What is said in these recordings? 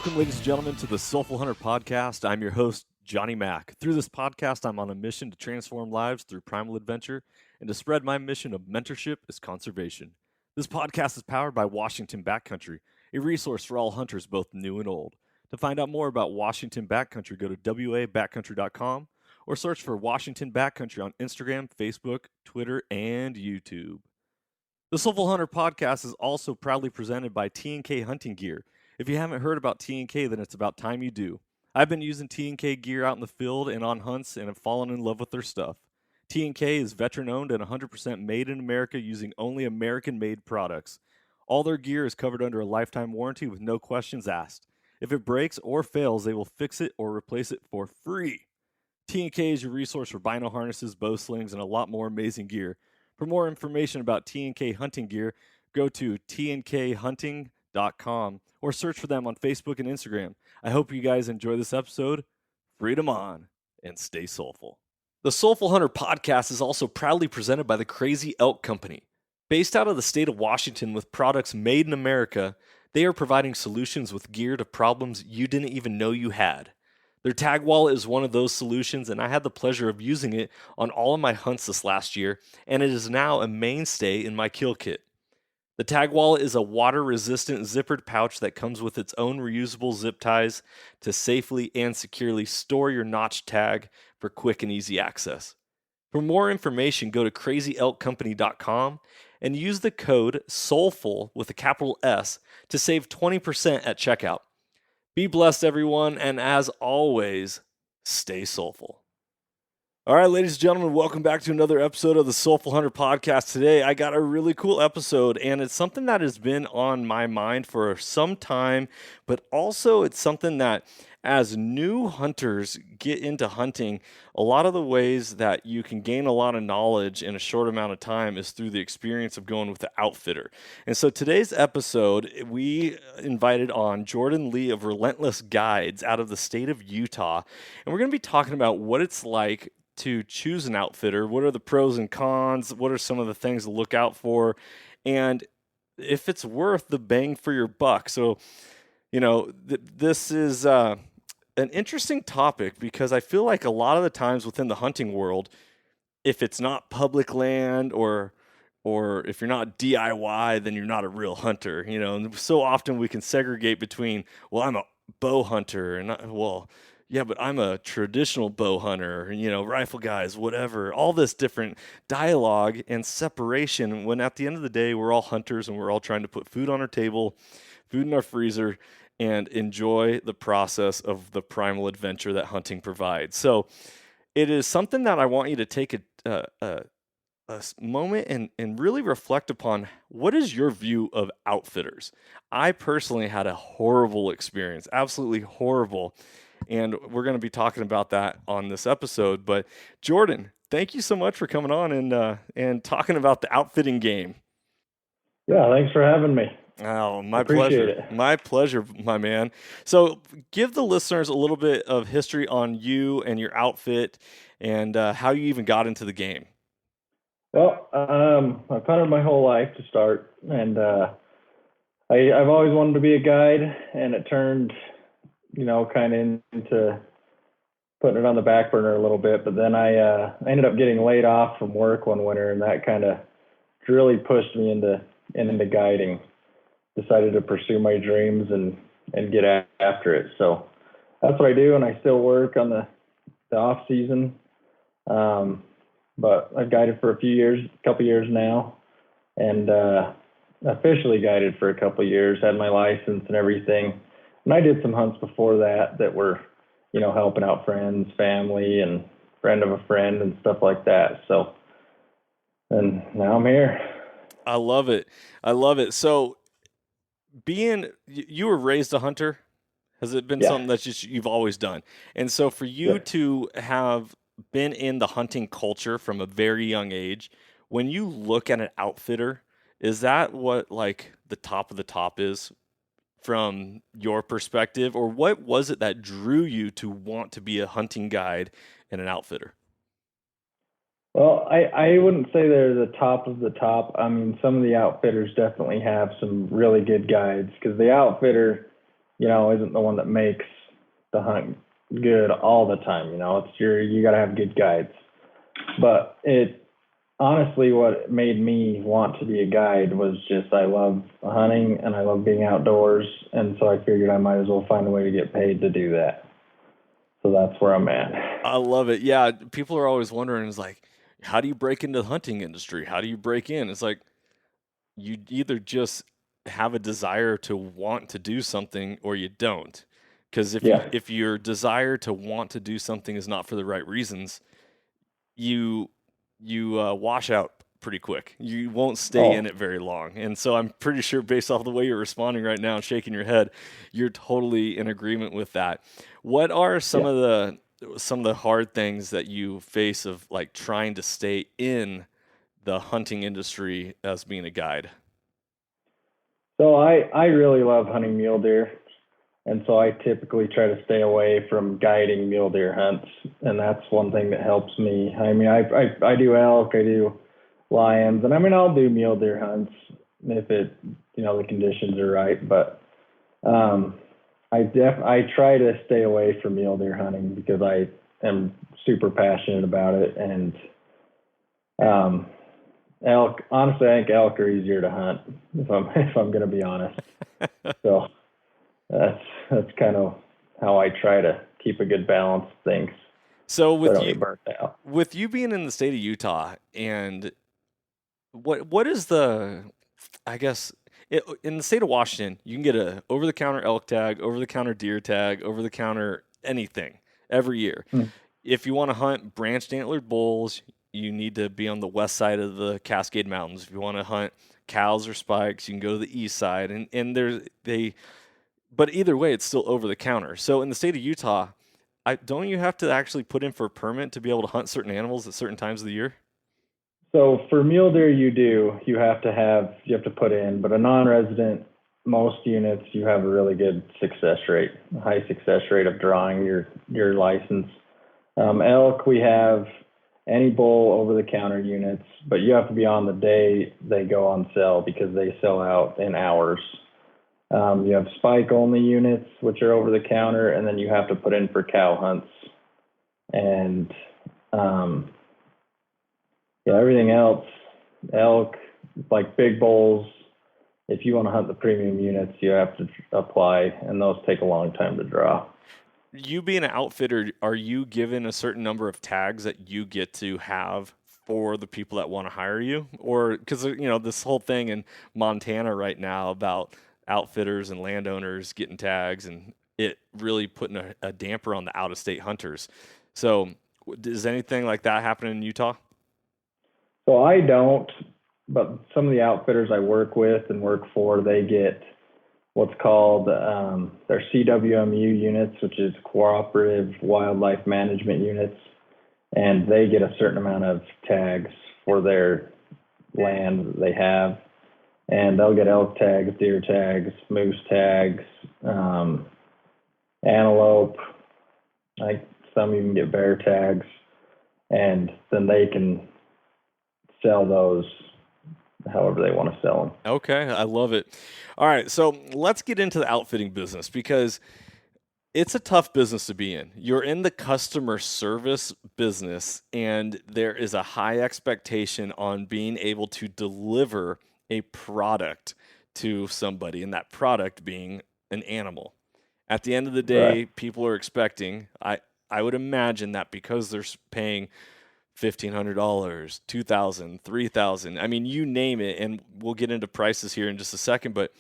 Welcome, ladies and gentlemen, to the Soulful Hunter Podcast. I'm your host, Johnny Mack. Through this podcast, I'm on a mission to transform lives through primal adventure and to spread my mission of mentorship as conservation. This podcast is powered by Washington Backcountry, a resource for all hunters, both new and old. To find out more about Washington Backcountry, go to wabackcountry.com or search for Washington Backcountry on Instagram, Facebook, Twitter, and YouTube. The Soulful Hunter Podcast is also proudly presented by T&K Hunting Gear. If you haven't heard about T&K, then it's about time you do. I've been using T&K gear out in the field and on hunts and have fallen in love with their stuff. T&K is veteran-owned and 100% made in America using only American-made products. All their gear is covered under a lifetime warranty with no questions asked. If it breaks or fails, they will fix it or replace it for free. T&K is your resource for bino harnesses, bow slings, and a lot more amazing gear. For more information about T&K Hunting Gear, go to tnkhunting.com or search for them on Facebook and Instagram. I hope you guys enjoy this episode. Freedom on and stay soulful. The Soulful Hunter Podcast is also proudly presented by the Crazy Elk Company. Based out of the state of Washington with products made in America, they are providing solutions with gear to problems you didn't even know you had. Their tag wallet is one of those solutions, and I had the pleasure of using it on all of my hunts this last year, and it is now a mainstay in my kill kit. The tag wallet is a water-resistant zippered pouch that comes with its own reusable zip ties to safely and securely store your notch tag for quick and easy access. For more information, go to crazyelkcompany.com and use the code SOULFUL with a capital S to save 20% at checkout. Be blessed, everyone, and as always, stay soulful. All right, ladies and gentlemen, welcome back to another episode of the Soulful Hunter Podcast. Today, I got a really cool episode, and it's something that has been on my mind for some time, but also it's something that as new hunters get into hunting, a lot of the ways that you can gain a lot of knowledge in a short amount of time is through the experience of going with the outfitter. And so today's episode, we invited on Jordan Lee of Relentless Guides out of the state of Utah, and we're going to be talking about what it's like to choose an outfitter. What are the pros and cons? What are some of the things to look out for? And if it's worth the bang for your buck. So, this is an interesting topic because I feel like a lot of the times within the hunting world, if it's not public land or if you're not DIY, then you're not a real hunter. And so often we can segregate between, well, I'm a bow hunter and yeah, but I'm a traditional bow hunter, rifle guys, whatever, all this different dialogue and separation when at the end of the day, we're all hunters and we're all trying to put food on our table, food in our freezer, and enjoy the process of the primal adventure that hunting provides. So it is something that I want you to take a moment and really reflect upon. What is your view of outfitters? I personally had a horrible experience, absolutely horrible. And we're going to be talking about that on this episode. But Jordan, thank you so much for coming on and talking about the outfitting game. Yeah, thanks for having me. Oh, my pleasure. My pleasure, my man. So give the listeners a little bit of history on you and your outfit and how you even got into the game. Well, I've hunted my whole life to start, and I've always wanted to be a guide, and it turned kind of into putting it on the back burner a little bit. But then I ended up getting laid off from work one winter, and that kind of really pushed me into guiding. Decided to pursue my dreams and get after it. So that's what I do, and I still work on the off season. But I've guided for a couple years now, and officially guided for a couple years, had my license and everything. And I did some hunts before that were, helping out friends, family, and friend of a friend and stuff like that. So, and now I'm here. I love it. So you were raised a hunter? Has it been something that you've always done? And so for you to have been in the hunting culture from a very young age, when you look at an outfitter, is that what like the top of the top is from your perspective, or what was it that drew you to want to be a hunting guide and an outfitter? Well, I wouldn't say they're the top of the top. I mean, some of the outfitters definitely have some really good guides because the outfitter, isn't the one that makes the hunt good all the time. You got to have good guides. But honestly, what made me want to be a guide was just I love hunting and I love being outdoors. And so I figured I might as well find a way to get paid to do that. So that's where I'm at. I love it. Yeah, people are always wondering, it's like, how do you break into the hunting industry? How do you break in? It's like, you either just have a desire to want to do something or you don't. Because if your desire to want to do something is not for the right reasons, you wash out pretty quick. You won't stay in it very long. And so I'm pretty sure, based off the way you're responding right now and shaking your head, you're totally in agreement with that. What are some of the hard things that you face of like trying to stay in the hunting industry as being a guide? So I really love hunting mule deer. And so I typically try to stay away from guiding mule deer hunts. And that's one thing that helps me. I mean, I do elk, I do lions, and I mean, I'll do mule deer hunts if the conditions are right. But I try to stay away from mule deer hunting because I am super passionate about it. And elk, honestly, I think elk are easier to hunt if I'm going to be honest. So that's kind of how I try to keep a good balance of things. So with you being in the state of Utah, and what is I guess in the state of Washington, you can get a over-the-counter elk tag, over-the-counter deer tag, over-the-counter anything every year. If you want to hunt branched antlered bulls, you need to be on the west side of the Cascade Mountains. If you want to hunt cows or spikes, you can go to the east side. But either way, it's still over the counter. So in the state of Utah, don't you have to actually put in for a permit to be able to hunt certain animals at certain times of the year? So for mule deer, you have to put in, but a non-resident, most units, you have a really good success rate, a high success rate of drawing your license. Elk, we have any bull over the counter units, but you have to be on the day they go on sale because they sell out in hours. You have spike only units, which are over the counter, and then you have to put in for cow hunts. And everything else, elk, like big bulls, if you want to hunt the premium units, you have to apply, and those take a long time to draw. You being an outfitter, are you given a certain number of tags that you get to have for the people that want to hire you? Or because, this whole thing in Montana right now about outfitters and landowners getting tags, and it really putting a damper on the out-of-state hunters. So does anything like that happen in Utah? So I don't, but some of the outfitters I work with and work for, they get what's called their CWMU units, which is Cooperative Wildlife Management Units, and they get a certain amount of tags for their land that they have. And they'll get elk tags, deer tags, moose tags, antelope. Like some even get bear tags, and then they can sell those however they want to sell them. Okay, I love it. All right, so let's get into the outfitting business because it's a tough business to be in. You're in the customer service business, and there is a high expectation on being able to deliver a product to somebody, and that product being an animal. At the end of the day, people are expecting, I would imagine that because they're paying $1,500, $2,000, $3,000. I mean, you name it, and we'll get into prices here in just a second, but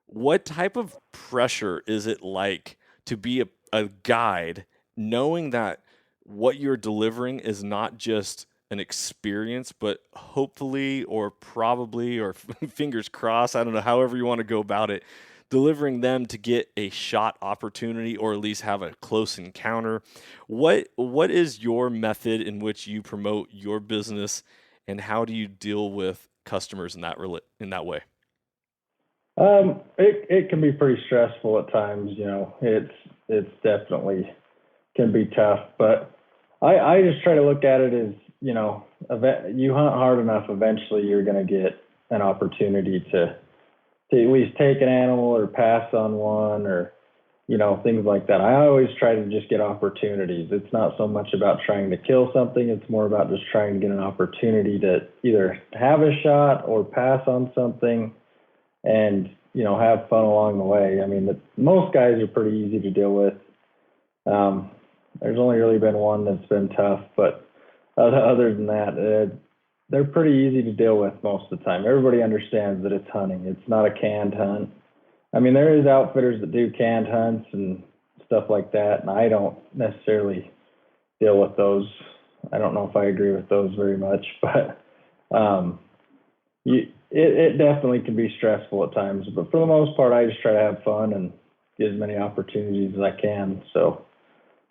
what type of pressure is it like to be a guide, knowing that what you're delivering is not just an experience, but hopefully or probably or fingers crossed, I don't know, however you want to go about it, delivering them to get a shot opportunity or at least have a close encounter. What is your method in which you promote your business, and how do you deal with customers in that way? It can be pretty stressful at times. It's definitely can be tough, but I just try to look at it as, you hunt hard enough, eventually you're going to get an opportunity to at least take an animal or pass on one, or things like that. I always try to just get opportunities. It's not so much about trying to kill something. It's more about just trying to get an opportunity to either have a shot or pass on something and, have fun along the way. I mean, most guys are pretty easy to deal with. There's only really been one that's been tough, but other than that, they're pretty easy to deal with most of the time. Everybody understands that it's hunting. It's not a canned hunt. I mean, there is outfitters that do canned hunts and stuff like that, and I don't necessarily deal with those. I don't know if I agree with those very much, but it definitely can be stressful at times. But for the most part, I just try to have fun and get as many opportunities as I can. So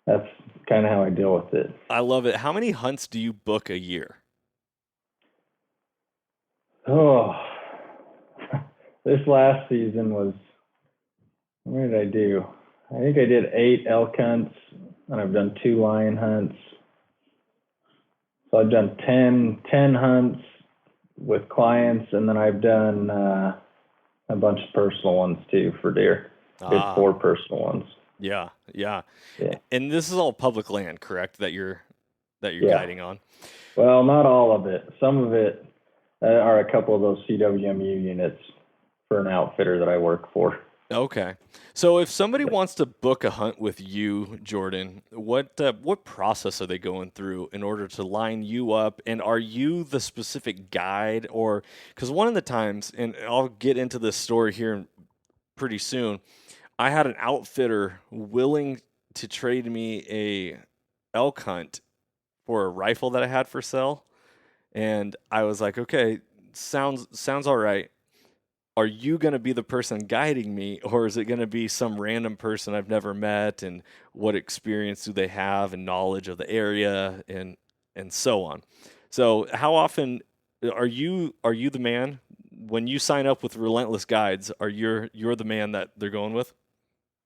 that's kind of how I deal with it. I love it. How many hunts do you book a year? Oh, this last season was, what did I do? I think I did 8 elk hunts, and I've done 2 lion hunts. So I've done 10 hunts with clients, and then I've done a bunch of personal ones too for deer. Did 4 personal ones. Yeah. Yeah. And this is all public land, correct? That you're guiding on. Well, not all of it. Some of it are a couple of those CWMU units for an outfitter that I work for. Okay. So if somebody wants to book a hunt with you, Jordan, what process are they going through in order to line you up? And are you the specific guide? Or because one of the times, and I'll get into this story here pretty soon, I had an outfitter willing to trade me a elk hunt for a rifle that I had for sale. And I was like, okay, sounds all right. Are you going to be the person guiding me, or is it going to be some random person I've never met, and what experience do they have and knowledge of the area and so on? So how often are you the man when you sign up with Relentless Guides? You're the man that they're going with?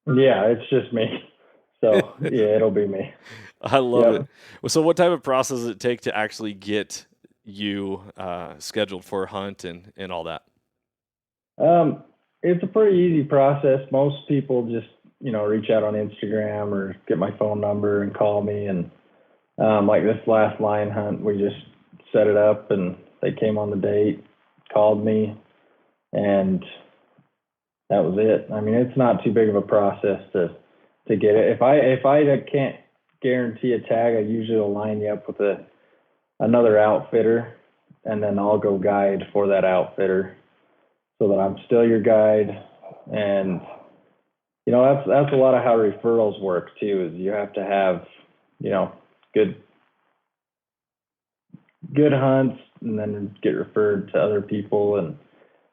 Yeah, it's just me. So yeah, it'll be me. I love it. So what type of process does it take to actually get you scheduled for a hunt and all that? It's a pretty easy process. Most people just, reach out on Instagram or get my phone number and call me. And like this last lion hunt, we just set it up and they came on the date, called me, and that was it. I mean, it's not too big of a process to get it. If I can't guarantee a tag, I usually will line you up with another outfitter, and then I'll go guide for that outfitter, so that I'm still your guide. And that's a lot of how referrals work too, is you have to have good hunts and then get referred to other people, and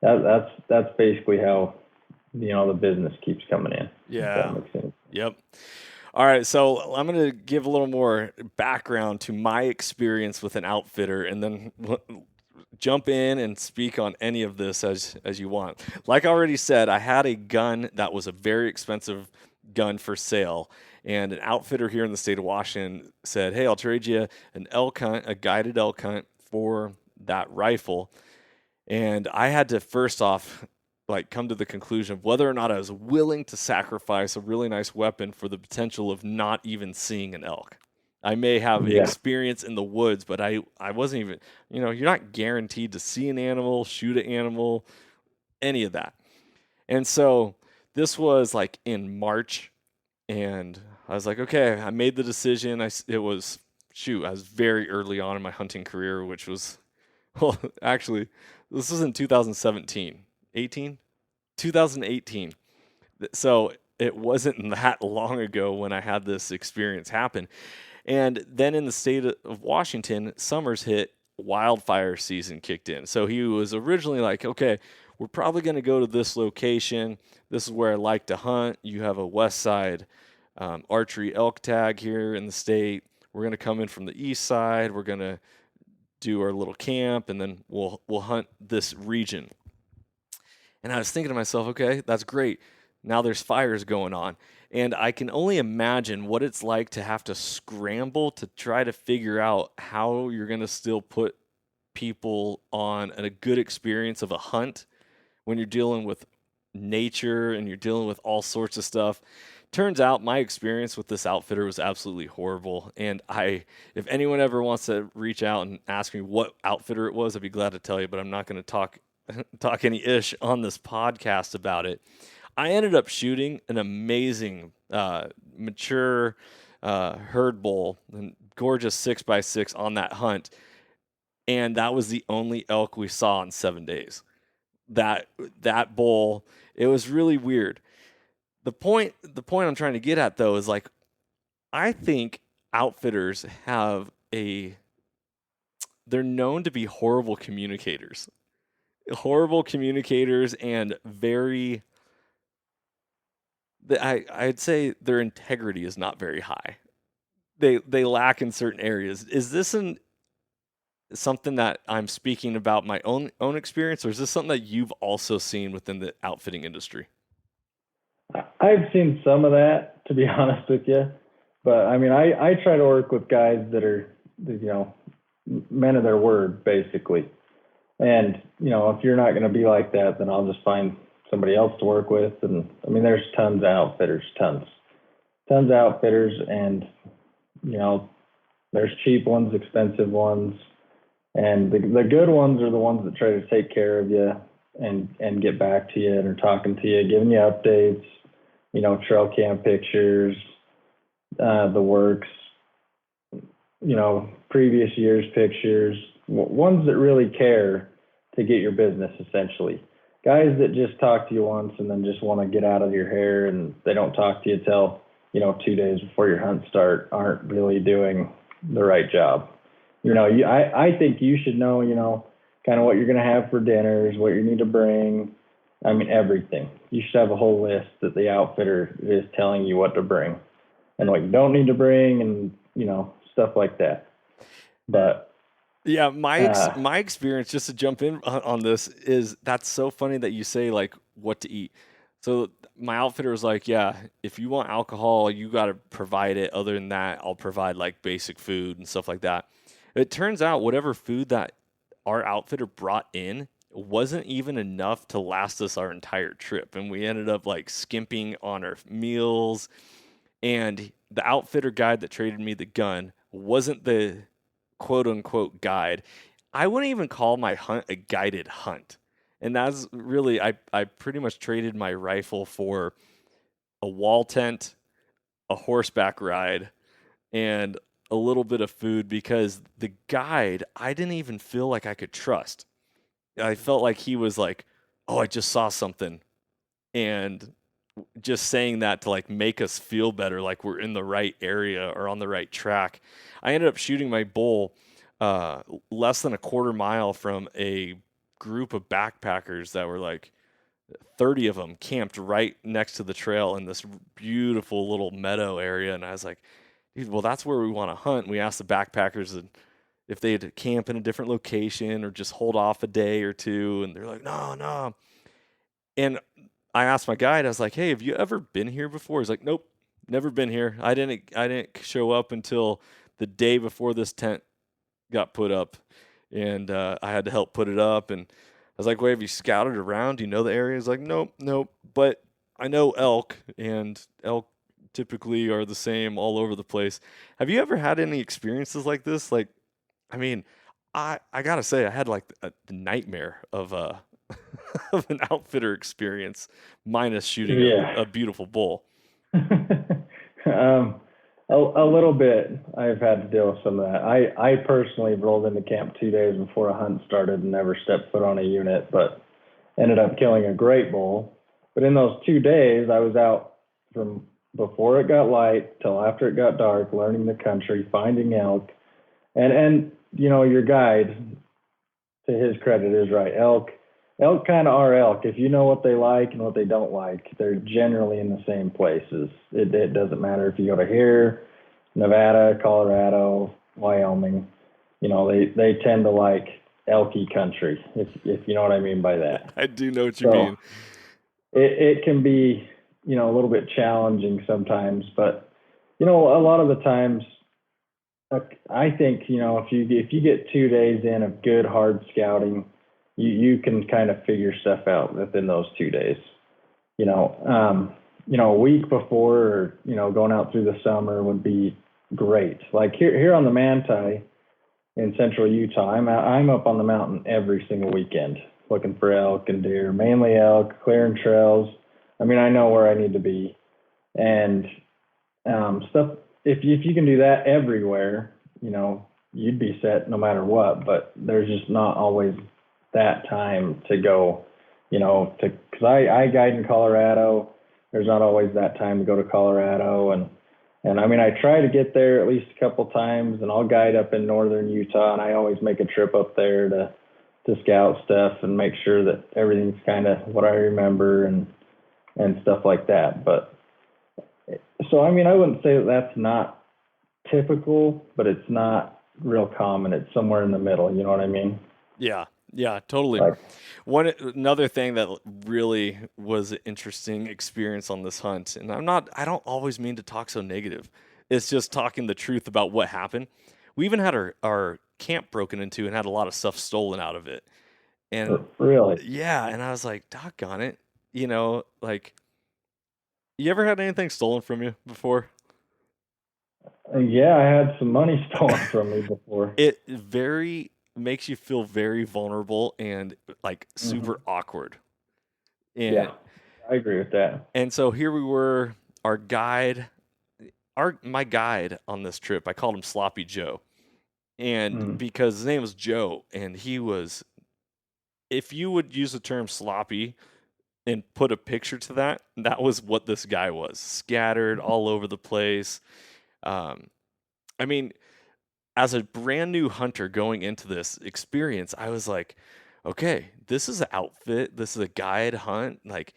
that's basically how the business keeps coming in. Yeah. If that makes sense. Yep. All right, so I'm going to give a little more background to my experience with an outfitter, and then jump in and speak on any of this as you want. Like I already said, I had a gun that was a very expensive gun for sale, and an outfitter here in the state of Washington said, "Hey, I'll trade you an elk hunt, a guided elk hunt for that rifle." And I had to first off come to the conclusion of whether or not I was willing to sacrifice a really nice weapon for the potential of not even seeing an elk. I may have experience in the woods, but I wasn't even, you're not guaranteed to see an animal, shoot an animal, any of that. And so this was like in March, and I was like, okay, I made the decision. I was very early on in my hunting career, which was, well, actually, this was in 2017. 2018. So it wasn't that long ago when I had this experience happen. And then in the state of Washington, summer's hit, wildfire season kicked in. So he was originally like, okay, we're probably going to go to this location. This is where I like to hunt. You have a west side archery elk tag here in the state. We're going to come in from the east side. We're going to do our little camp, and then we'll hunt this region. And I was thinking to myself, okay, that's great. Now there's fires going on. And I can only imagine what it's like to have to scramble to try to figure out how you're going to still put people on a good experience of a hunt when you're dealing with nature and you're dealing with all sorts of stuff. turns out my experience with this outfitter was absolutely horrible. And if anyone ever wants to reach out and ask me what outfitter it was, I'd be glad to tell you, but I'm not going to talk any ish on this podcast about it. I ended up shooting an amazing, mature herd bull, and gorgeous 6x6 on that hunt. And that was the only elk we saw in 7 days. That bull, it was really weird. The point I'm trying to get at though is like, I think outfitters they're known to be horrible communicators and I'd say their integrity is not very high. They lack in certain areas. Is this something that I'm speaking about my own experience, or is this something that you've also seen within the outfitting industry? I've seen some of that, to be honest with you. But I mean, I try to work with guys that are, men of their word, basically. And, if you're not going to be like that, then I'll just find somebody else to work with. And I mean, there's tons of outfitters, tons of outfitters. And, there's cheap ones, expensive ones. And the good ones are the ones that try to take care of you and get back to you and are talking to you, giving you updates, trail cam pictures, the works, previous year's pictures, ones that really care to get your business, essentially. Guys that just talk to you once and then just want to get out of your hair, and they don't talk to you till 2 days before your hunt start, aren't really doing the right job. I think you should know, kind of what you're going to have for dinners, what you need to bring. I mean, everything. You should have a whole list that the outfitter is telling you what to bring and what you don't need to bring, and, stuff like that. But yeah, my experience, just to jump in on this, is that's so funny that you say like what to eat. So my outfitter was like, yeah, if you want alcohol, you got to provide it. Other than that, I'll provide like basic food and stuff like that. It turns out whatever food that our outfitter brought in wasn't even enough to last us our entire trip. And we ended up like skimping on our meals. And the outfitter guide that traded me the gun wasn't the quote unquote guide. I wouldn't even call my hunt a guided hunt. And that's really, I pretty much traded my rifle for a wall tent, a horseback ride, and a little bit of food, because the guide, I didn't even feel like I could trust. I felt like he was like, oh, I just saw something. And just saying that to like make us feel better, like we're in the right area or on the right track. I ended up shooting my bull less than a quarter mile from a group of backpackers that were like 30 of them camped right next to the trail in this beautiful little meadow area. And I was like, dude, well, that's where we want to hunt. And we asked the backpackers if they'd camp in a different location or just hold off a day or two. And they're like, no. And I asked my guide, I was like, hey, have you ever been here before? He's like, nope, never been here. I didn't show up until the day before this tent got put up. And I had to help put it up. And I was like, wait, have you scouted around? Do you know the area? He's like, nope. But I know elk, and elk typically are the same all over the place. Have you ever had any experiences like this? Like, I mean, I gotta say, I had like a nightmare of of an outfitter experience, minus shooting a beautiful bull. A little bit. I've had to deal with some of that. I personally rolled into camp 2 days before a hunt started and never stepped foot on a unit, but ended up killing a great bull. But in those 2 days, I was out from before it got light till after it got dark, learning the country, finding elk. And your guide, to his credit, is right. Elk kind of are elk. If you know what they like and what they don't like, they're generally in the same places. It doesn't matter if you go to here, Nevada, Colorado, Wyoming. They tend to like elky country, if you know what I mean by that. I do know what you mean. It can be, a little bit challenging sometimes, but, a lot of the times, I think, if you get 2 days in of good, hard scouting, you can kind of figure stuff out within those 2 days. a week before, or, going out through the summer would be great. Like here on the Manti in central Utah, I'm up on the mountain every single weekend looking for elk and deer, mainly elk, clearing trails. I mean, I know where I need to be, and stuff. If you can do that everywhere, you'd be set no matter what. But there's just not always that time to go, because I guide in Colorado. There's not always that time to go to Colorado, and I mean, I try to get there at least a couple times, and I'll guide up in northern Utah, and I always make a trip up there to scout stuff and make sure that everything's kind of what I remember and stuff like that. But so, I mean, I wouldn't say that that's not typical, but it's not real common. It's somewhere in the middle. You know what I mean? Yeah. Yeah, totally. Like, Another thing that really was an interesting experience on this hunt, and I don't always mean to talk so negative. It's just talking the truth about what happened. We even had our camp broken into and had a lot of stuff stolen out of it. And really? yeah, and I was like, doggone it. Like, you ever had anything stolen from you before? Yeah, I had some money stolen from me before. It makes you feel very vulnerable and like super awkward. And yeah, I agree with that. And so here we were, my guide on this trip, I called him Sloppy Joe. And because his name was Joe, and he was, if you would use the term sloppy and put a picture to that, that was what this guy was. Scattered all over the place. I mean, as a brand new hunter going into this experience, I was like, okay, this is an outfit. This is a guide hunt. Like,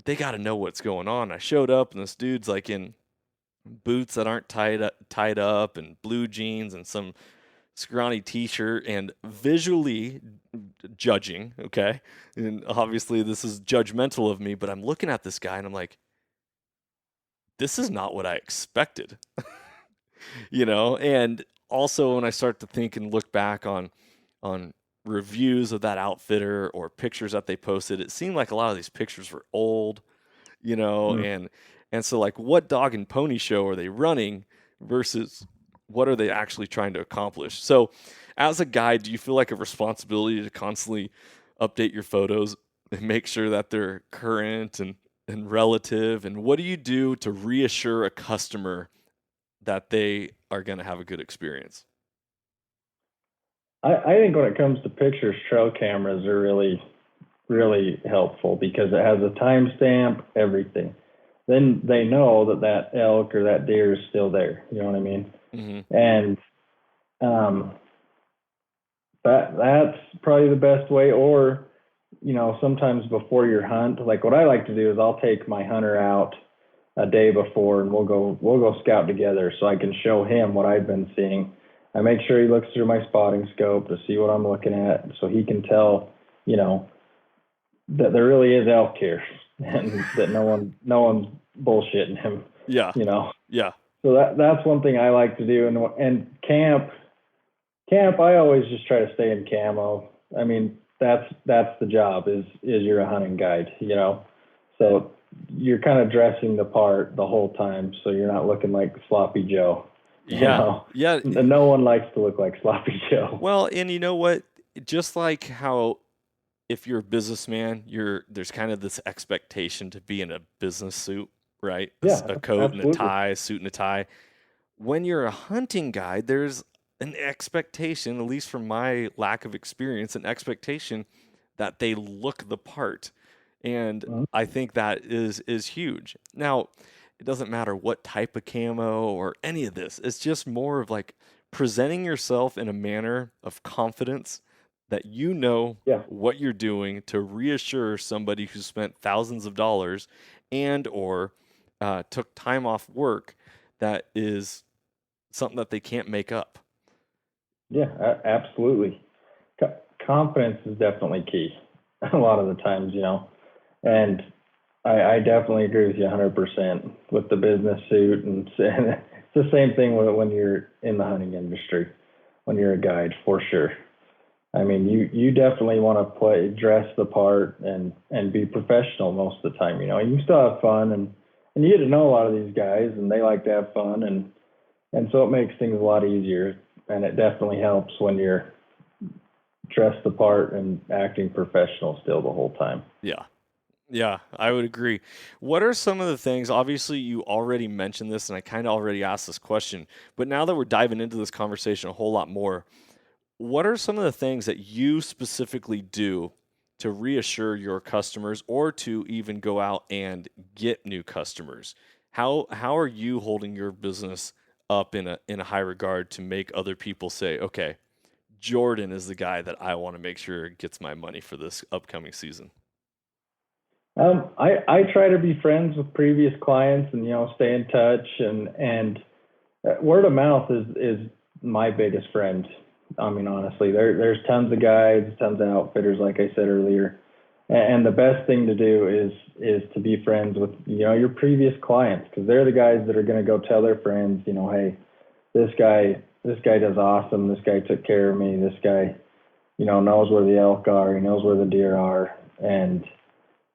they got to know what's going on. I showed up, and this dude's like in boots that aren't tied up and blue jeans and some scrawny t-shirt, and visually judging, okay? And obviously this is judgmental of me, but I'm looking at this guy and I'm like, this is not what I expected. And also when I start to think and look back on reviews of that outfitter or pictures that they posted, it seemed like a lot of these pictures were old, and so like, what dog and pony show are they running versus what are they actually trying to accomplish? So as a guide, do you feel like a responsibility to constantly update your photos and make sure that they're current and relative? And what do you do to reassure a customer that they are going to have a good experience? I think when it comes to pictures, trail cameras are really, really helpful because it has a timestamp, everything. Then they know that elk or that deer is still there. You know what I mean? Mm-hmm. And that's probably the best way. Or, sometimes before your hunt, like what I like to do is I'll take my hunter out a day before and we'll go scout together so I can show him what I've been seeing. I make sure he looks through my spotting scope to see what I'm looking at so he can tell, that there really is elk here and that no one's bullshitting him. Yeah. Yeah. So that's one thing I like to do. And camp, I always just try to stay in camo. I mean, that's the job is you're a hunting guide, so you're kind of dressing the part the whole time. So you're not looking like Sloppy Joe. Yeah. Yeah. No one likes to look like Sloppy Joe. Well, and you know what? Just like how if you're a businessman, there's kind of this expectation to be in a business suit, right? Yeah, a coat absolutely. and a tie, a suit and a tie. When you're a hunting guide, there's an expectation, at least from my lack of experience, an expectation that they look the part. And I think that is huge. Now, it doesn't matter what type of camo or any of this. It's just more of like presenting yourself in a manner of confidence that what you're doing to reassure somebody who spent thousands of dollars and or took time off work that is something that they can't make up. Yeah, absolutely. Confidence is definitely key a lot of the times, and I definitely agree with you 100% with the business suit. And it's the same thing when you're in the hunting industry, when you're a guide, for sure. I mean, you definitely want to dress the part and be professional most of the time. You know, you can still have fun and you get to know a lot of these guys and they like to have fun and so it makes things a lot easier. And it definitely helps when you're dressed the part and acting professional still the whole time. Yeah. Yeah, I would agree. What are some of the things? Obviously, you already mentioned this, and I kind of already asked this question, but now that we're diving into this conversation a whole lot more, what are some of the things that you specifically do to reassure your customers or to even go out and get new customers? How are you holding your business up in a high regard to make other people say, okay, Jordan is the guy that I want to make sure gets my money for this upcoming season? I try to be friends with previous clients and, you know, stay in touch and word of mouth is my biggest friend. I mean, honestly, there's tons of guides, tons of outfitters, like I said earlier, and the best thing to do is to be friends with, you know, your previous clients, because they're the guys that are going to go tell their friends, you know, hey, this guy does awesome. This guy took care of me. This guy, you know, knows where the elk are. He knows where the deer are, and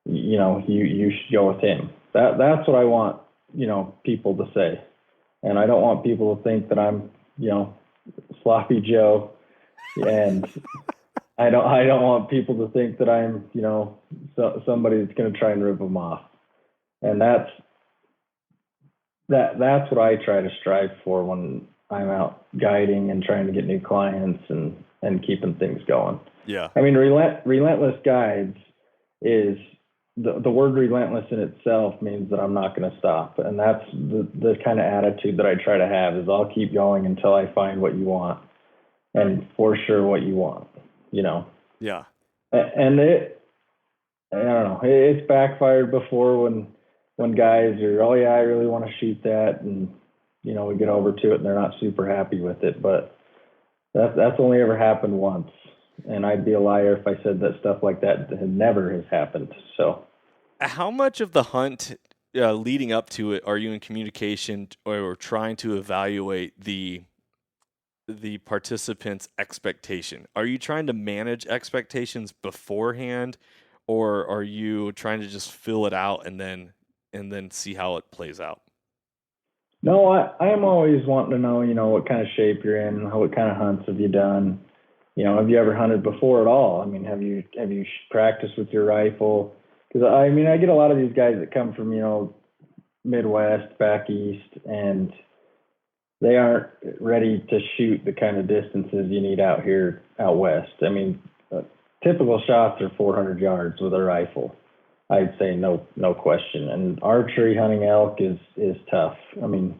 you know, you should go with him. That's what I want, you know, people to say. And I don't want people to think that I'm, you know, sloppy Joe, and I don't want people to think that I'm, you know, somebody that's going to try and rip them off. And that's what I try to strive for when I'm out guiding and trying to get new clients and keeping things going. Yeah. I mean, Relentless Guides is the word relentless in itself means that I'm not going to stop. And that's the kind of attitude that I try to have is I'll keep going until I find what you want and for sure what you want, you know? Yeah. And I don't know, it's backfired before when guys are, oh yeah, I really want to shoot that. And, you know, we get over to it and they're not super happy with it, but that's only ever happened once. And I'd be a liar if I said that stuff like that never has happened. So, How much of the hunt leading up to it are you in communication or trying to evaluate the participants' expectation? Are you trying to manage expectations beforehand, or are you trying to just fill it out and then see how it plays out? no, I am always wanting to know, you know, what kind of shape you're in, what kind of hunts have you done, you know, have you ever hunted before at all? I mean, have you practiced with your rifle? Because I mean, I get a lot of these guys that come from, you know, Midwest, back east, and they aren't ready to shoot the kind of distances you need out here out west. I mean, typical shots are 400 yards with a rifle. I'd say no question. And archery hunting elk is tough. I mean,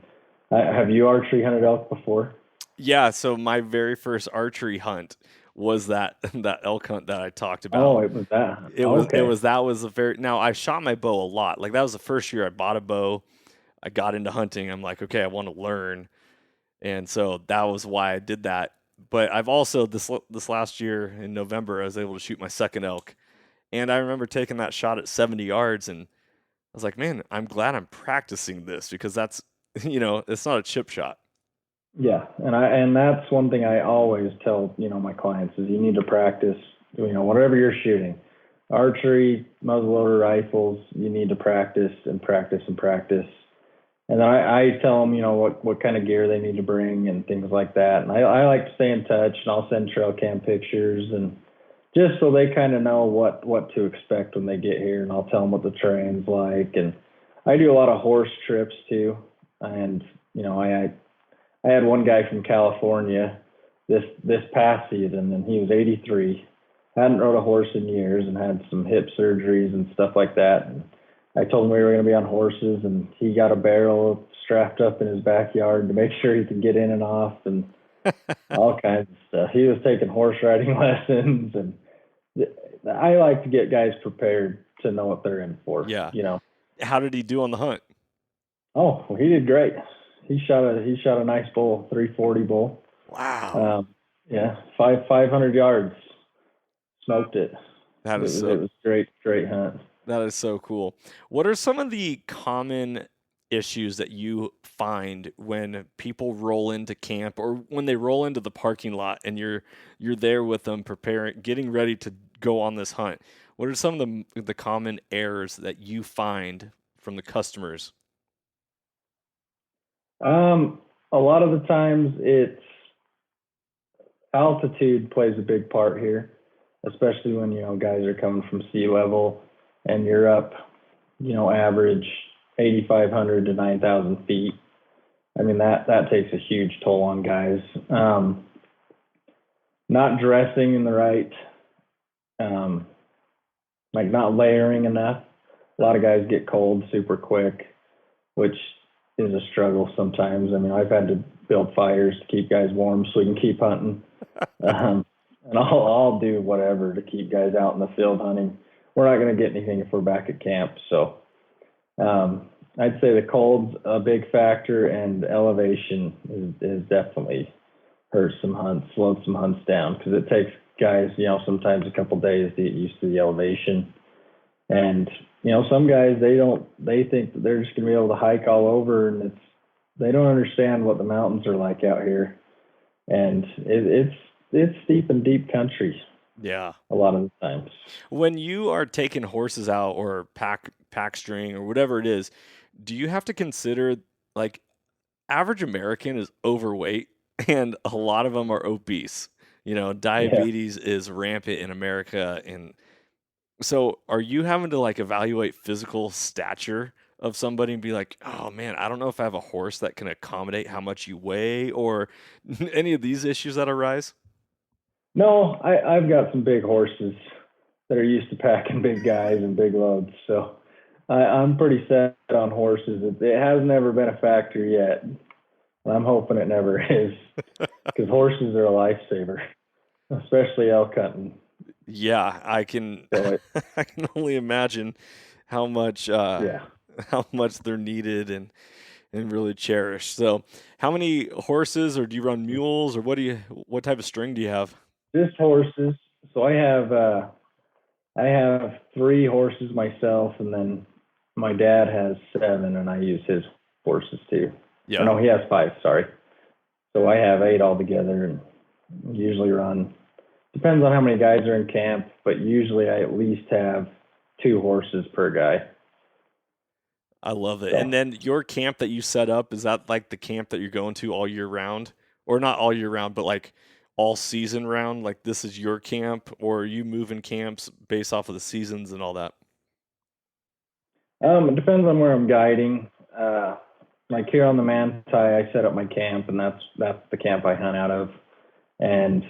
have you archery hunted elk before? Yeah, so my very first archery hunt was that that elk hunt that I talked Oh, about. it was that. It Okay. was that was a very now I shot my bow a lot. Like that was the first year I bought a bow. I got into hunting. I'm like, okay, I want to learn. And so that was why I did that. But I've also this last year in November I was able to shoot my second elk. And I remember taking that shot at 70 yards and I was like, man, I'm glad I'm practicing this because that's it's not a chip shot. Yeah, and that's one thing I always tell, you know, my clients is you need to practice, you know, whatever you're shooting. Archery, muzzleloader rifles, you need to practice and practice and practice. And then I tell them, you know, what kind of gear they need to bring and things like that. And I like to stay in touch and I'll send trail cam pictures and just so they kind of know what to expect when they get here. And I'll tell them what the terrain's like. And I do a lot of horse trips too. And, you know, I had one guy from California this past season, and he was 83, hadn't rode a horse in years, and had some hip surgeries and stuff like that. And I told him we were going to be on horses, and he got a barrel strapped up in his backyard to make sure he could get in and off, and all kinds of stuff. He was taking horse riding lessons, and I like to get guys prepared to know what they're in for. Yeah. You know. How did he do on the hunt? Oh, well, he did great. He shot a nice bull, 340 bull. Wow. Yeah, 500 yards, smoked it. That is It was great hunt. that is so cool. What are some of the common issues that you find when people roll into camp or when they roll into the parking lot and you're there with them preparing, getting ready to go on this hunt? What are some of the common errors that you find from the customers? A lot of the times it's altitude plays a big part here, especially when, guys are coming from sea level and you're up, average 8,500 to 9,000 feet. I mean, that takes a huge toll on guys. Not dressing in the right, um, like not layering enough. A lot of guys get cold super quick, which is a struggle sometimes. I mean, I've had to build fires to keep guys warm so we can keep hunting. And I'll do whatever to keep guys out in the field hunting. We're not going to get anything if we're back at camp. So I'd say the cold's a big factor, and elevation is definitely hurt some hunts, slowed some hunts down, because it takes guys, sometimes a couple days to get used to the elevation. And some guys they think that they're just going to be able to hike all over, and they don't understand what the mountains are like out here, and it's steep and deep country. Yeah. A lot of the times. When you are taking horses out or pack string or whatever it is, do you have to consider, like, average American is overweight and a lot of them are obese? Diabetes is rampant in America, and so are you having to like evaluate physical stature of somebody and be like, "Oh man, I don't know if I have a horse that can accommodate how much you weigh," or any of these issues that arise? No, I've got some big horses that are used to packing big guys and big loads, so I'm pretty set on horses. It has never been a factor yet. I'm hoping it never is, because horses are a lifesaver, especially elk hunting. Yeah, I can So I can only imagine how much yeah, how much they're needed and really cherished. So, how many horses, or do you run mules, or what type of string do you have? just horses. So I have 3 horses myself, and then my dad has 7, and I use his horses too. Or Yeah. no, he has 5. Sorry. So I have 8 altogether, and usually run. Depends on how many guys are in camp, but usually I at least have 2 horses per guy. I love it. And So then your camp that you set up, is that like the camp that you're going to all year round? Or not all year round, but like all season round? Like this is your camp, or are you moving camps based off of the seasons and all that? it depends on where I'm guiding. Like here on the Manti, I set up my camp, and that's the camp I hunt out of. And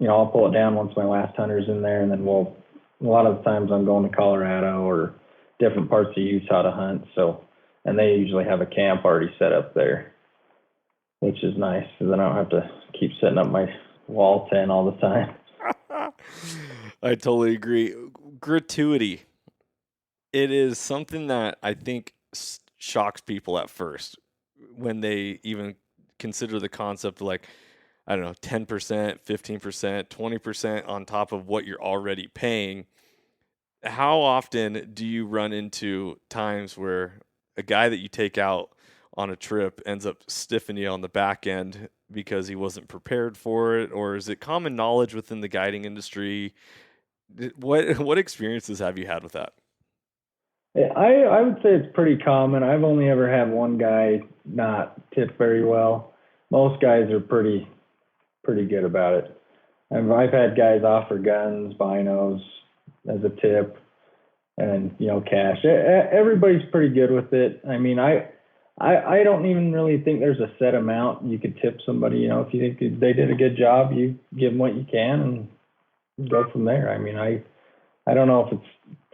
I'll pull it down once my last hunter's in there, and then a lot of the times I'm going to Colorado or different parts of Utah to hunt. So, and they usually have a camp already set up there, which is nice, because then I don't have to keep setting up my wall tent all the time. I totally agree. Gratuity. It is something that I think shocks people at first when they even consider the concept of, like, I don't know, 10%, 15%, 20% on top of what you're already paying. How often do you run into times where a guy that you take out on a trip ends up stiffing you on the back end because he wasn't prepared for it? Or is it common knowledge within the guiding industry? What experiences have you had with that? I would say it's pretty common. I've only ever had one guy not tip very well. Most guys are pretty good about it. I've had guys offer guns, binos as a tip, and cash. Everybody's pretty good with it. I mean, I don't even really think there's a set amount you could tip somebody. If you think they did a good job, you give them what you can and go from there. I mean, I don't know if it's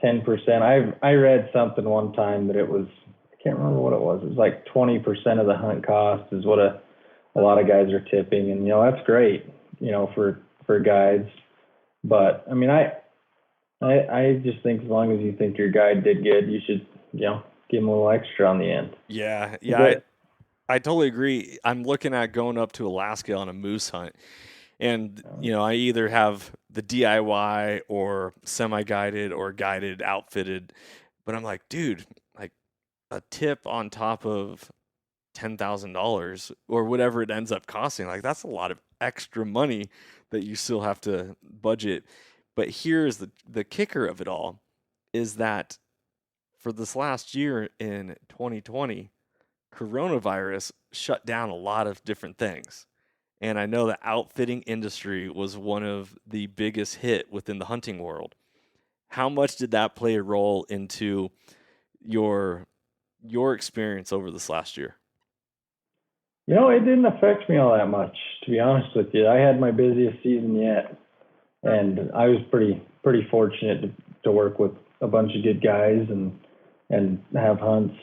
10%. I read something one time that it was, I can't remember what it was. It was like 20% of the hunt cost is what a lot of guys are tipping, and that's great, for guides. But I mean, I just think as long as you think your guide did good, you should give them a little extra on the end. Yeah, yeah, But I totally agree. I'm looking at going up to Alaska on a moose hunt. And, I either have the DIY or semi-guided or guided outfitted, but I'm like, dude, like a tip on top of $10,000 or whatever it ends up costing. Like that's a lot of extra money that you still have to budget. But here's the kicker of it all is that for this last year in 2020, coronavirus shut down a lot of different things. And I know the outfitting industry was one of the biggest hit within the hunting world. How much did that play a role into your experience over this last year? It didn't affect me all that much, to be honest with you. I had my busiest season yet, and I was pretty fortunate to work with a bunch of good guys and have hunts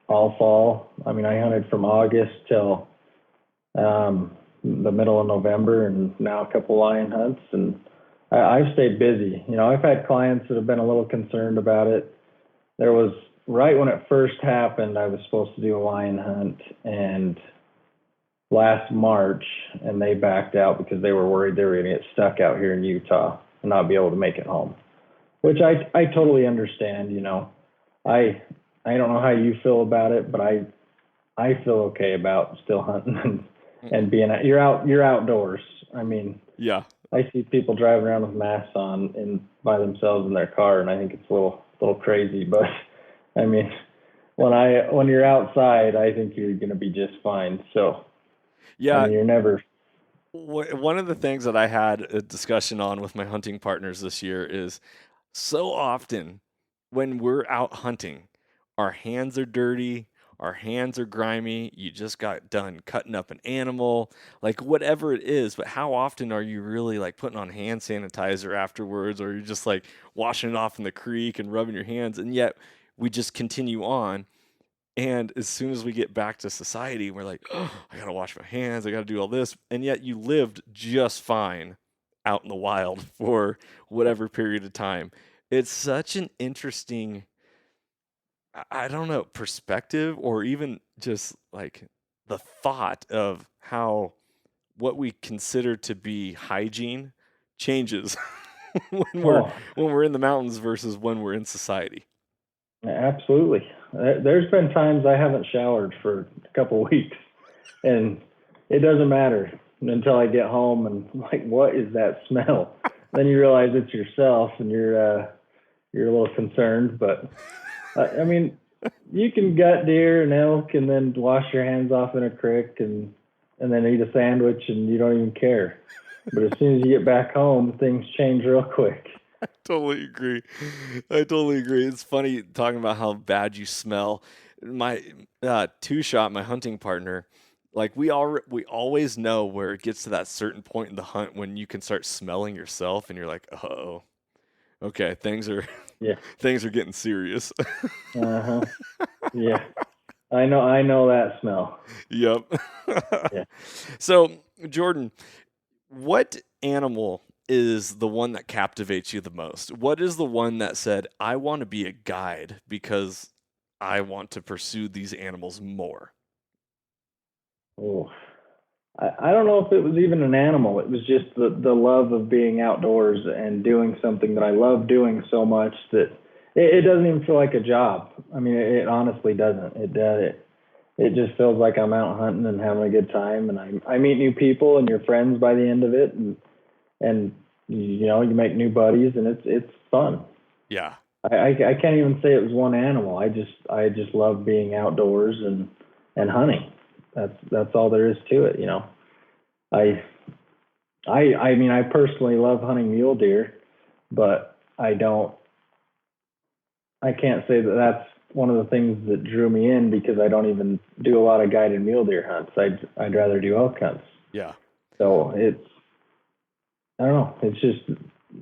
all fall. I mean, I hunted from August till the middle of November, and now a couple lion hunts, and I've stayed busy. I've had clients that have been a little concerned about it. There was right when it first happened, I was supposed to do a lion hunt, and last March, and they backed out because they were worried they were going to get stuck out here in Utah and not be able to make it home, which I totally understand. I don't know how you feel about it, but I feel okay about still hunting and being out. You're outdoors. I mean, Yeah. I see people driving around with masks on and by themselves in their car, and I think it's a little crazy. But I mean, when you're outside, I think you're going to be just fine. So Yeah. I mean, you're never. One of the things that I had a discussion on with my hunting partners this year is so often when we're out hunting, our hands are dirty, our hands are grimy. You just got done cutting up an animal, like whatever it is. But how often are you really like putting on hand sanitizer afterwards, or you're just like washing it off in the creek and rubbing your hands? And yet we just continue on. And as soon as we get back to society, we're like, oh, I got to wash my hands. I got to do all this. And yet you lived just fine out in the wild for whatever period of time. It's such an interesting, I don't know, perspective, or even just like the thought of how what we consider to be hygiene changes when we're Oh, when we're in the mountains versus when we're in society. absolutely. There's been times I haven't showered for a couple of weeks, and it doesn't matter until I get home and like, what is that smell? Then you realize it's yourself, and you're a little concerned. But I mean, you can gut deer and elk, and then wash your hands off in a creek, and then eat a sandwich, and you don't even care. But as soon as you get back home, things change real quick. Totally agree. I totally agree. It's funny talking about how bad you smell. My two shot, my hunting partner, like we always know where it gets to that certain point in the hunt when you can start smelling yourself, and you're like, oh, okay, things are Yeah. things are getting serious. Uh-huh. Yeah. I know that smell. Yep. Yeah. So, Jordan, what animal is the one that captivates you the most? What is the one that said, I want to be a guide because I want to pursue these animals more? Oh, I don't know if it was even an animal. It was just the love of being outdoors and doing something that I love doing so much that it doesn't even feel like a job. I mean, it honestly doesn't. It just feels like I'm out hunting and having a good time, and I meet new people and you're friends by the end of it, and you make new buddies, and it's fun. Yeah. I can't even say it was one animal. I just love being outdoors and hunting. That's all there is to it. I mean, I personally love hunting mule deer, but I can't say that that's one of the things that drew me in, because I don't even do a lot of guided mule deer hunts. I'd rather do elk hunts. Yeah. So I don't know.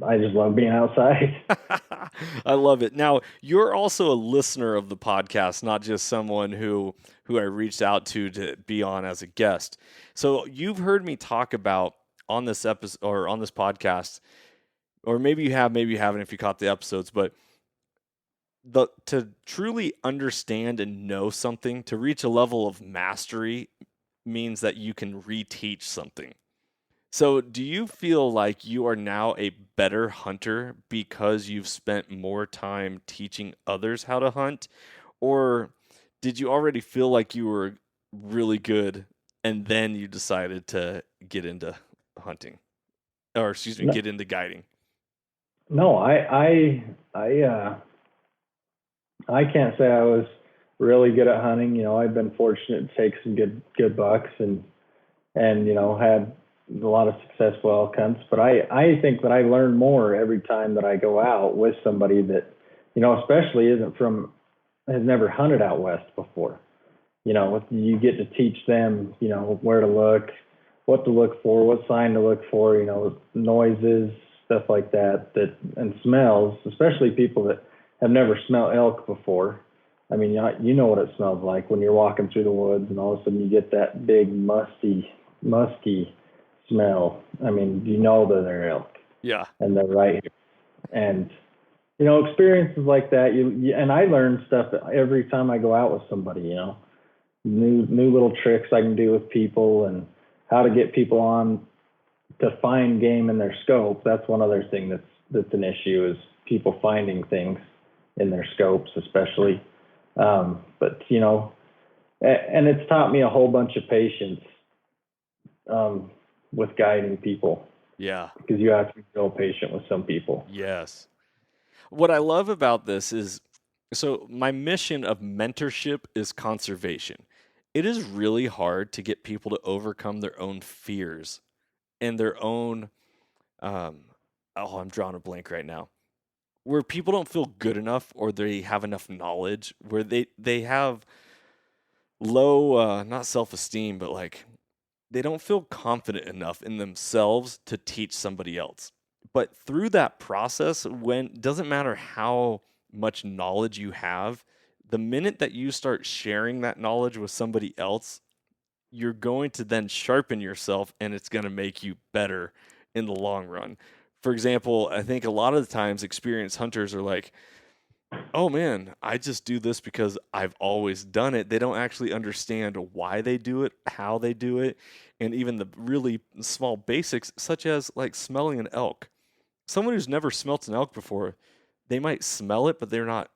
I just love being outside. I love it. Now, you're also a listener of the podcast, not just someone who I reached out to be on as a guest. So you've heard me talk about on this episode or on this podcast, or maybe you have, maybe you haven't if you caught the episodes, but to truly understand and know something, to reach a level of mastery means that you can reteach something. So, do you feel like you are now a better hunter because you've spent more time teaching others how to hunt? Or did you already feel like you were really good and then you decided to get into hunting? Or excuse me, No, get into guiding? no, I can't say I was really good at hunting. I've been fortunate to take some good bucks and had a lot of successful elk hunts. But I think that I learn more every time that I go out with somebody that, especially isn't from has never hunted out west before. You get to teach them, where to look, what to look for, what sign to look for, noises, stuff like that, and smells, especially people that have never smelled elk before. I mean, you know what it smells like when you're walking through the woods and all of a sudden you get that big musky smell. I mean, you know that they're elk Yeah. and they're right here. And experiences like that, and I learn stuff every time I go out with somebody. New little tricks I can do with people and how to get people on to find game in their scope. That's one other thing that's an issue is people finding things in their scopes, especially. But and it's taught me a whole bunch of patience with guiding people Yeah. because you have to be real patient with some people. Yes. What I love about this is, so my mission of mentorship is conservation. It is really hard to get people to overcome their own fears and their own, um, oh, I'm drawing a blank right now, where people don't feel good enough or they have enough knowledge, where they have low, not self-esteem, but like they don't feel confident enough in themselves to teach somebody else. But through that process, when doesn't matter how much knowledge you have, the minute that you start sharing that knowledge with somebody else, you're going to then sharpen yourself and it's going to make you better in the long run. For example, I think a lot of the times experienced hunters are like, oh man, I just do this because I've always done it. They don't actually understand why they do it, how they do it, and even the really small basics, such as like smelling an elk. Someone who's never smelt an elk before, they might smell it, but they're not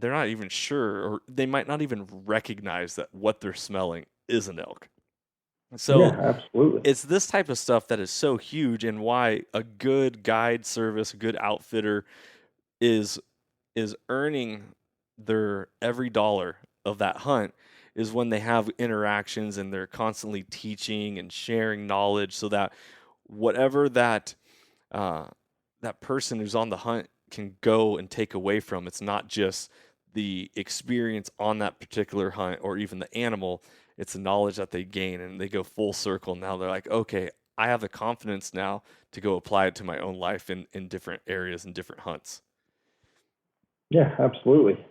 even sure, or they might not even recognize that what they're smelling is an elk. Yeah, So absolutely. it's this type of stuff that is so huge, and why a good guide service, a good outfitter is earning their every dollar of that hunt is when they have interactions and they're constantly teaching and sharing knowledge so that whatever uh, that person who's on the hunt can go and take away from, it's not just the experience on that particular hunt or even the animal, it's the knowledge that they gain and they go full circle. Now they're like, okay, I have the confidence now to go apply it to my own life in different areas and different hunts. Yeah, absolutely.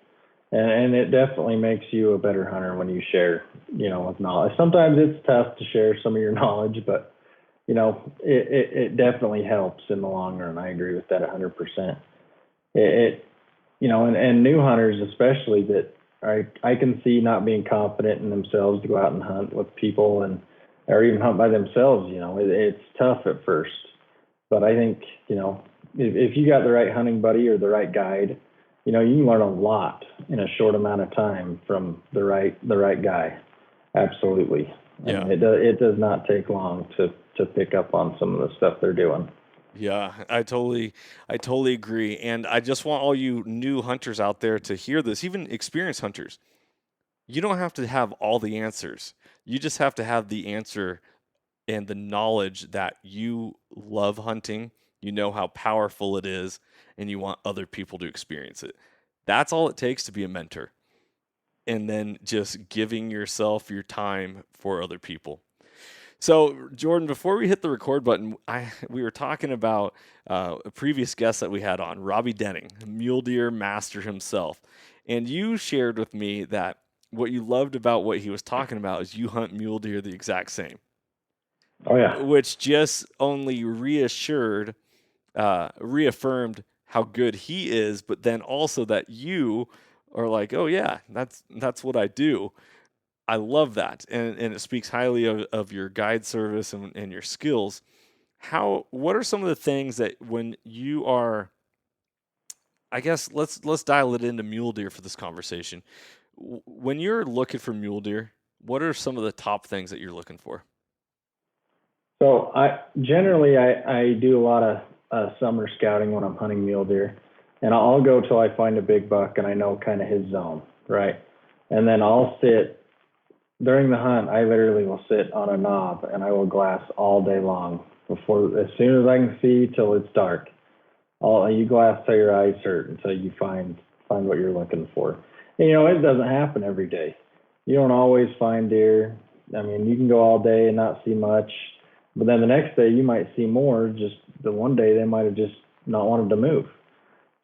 And it definitely makes you a better hunter when you share, with knowledge. Sometimes it's tough to share some of your knowledge, but it definitely helps in the long run. I agree with that 100%. It and new hunters especially that I can see not being confident in themselves to go out and hunt with people and or even hunt by themselves. It's tough at first, but I think if you got the right hunting buddy or the right guide, you can learn a lot in a short amount of time from the right guy. Absolutely. I Yeah. mean, it does not take long to pick up on some of the stuff they're doing. Yeah, I totally agree. And I just want all you new hunters out there to hear this, even experienced hunters. You don't have to have all the answers. You just have to have the answer and the knowledge that you love hunting, you know how powerful it is, and you want other people to experience it. That's all it takes to be a mentor. And then just giving yourself your time for other people. So, Jordan, before we hit the record button, we were talking about a previous guest that we had on, Robbie Denning, mule deer master himself, and you shared with me that what you loved about what he was talking about is you hunt mule deer the exact same, Oh yeah. which just only reaffirmed how good he is, but then also that you are like, oh yeah, that's what I do. I love that, and it speaks highly of your guide service and your skills. What are some of the things that when you are, I guess let's dial it into mule deer for this conversation. When you're looking for mule deer, what are some of the top things that you're looking for? So I generally I do a lot of summer scouting when I'm hunting mule deer, and I'll go till I find a big buck and I know kind of his zone, right? And then I'll sit during the hunt. I literally will sit on a knob and I will glass all day long before as soon as I can see till it's dark. You glass till your eyes hurt until you find what you're looking for. And, it doesn't happen every day. You don't always find deer. I mean, you can go all day and not see much, but then the next day you might see more. Just the one day they might have just not wanted to move.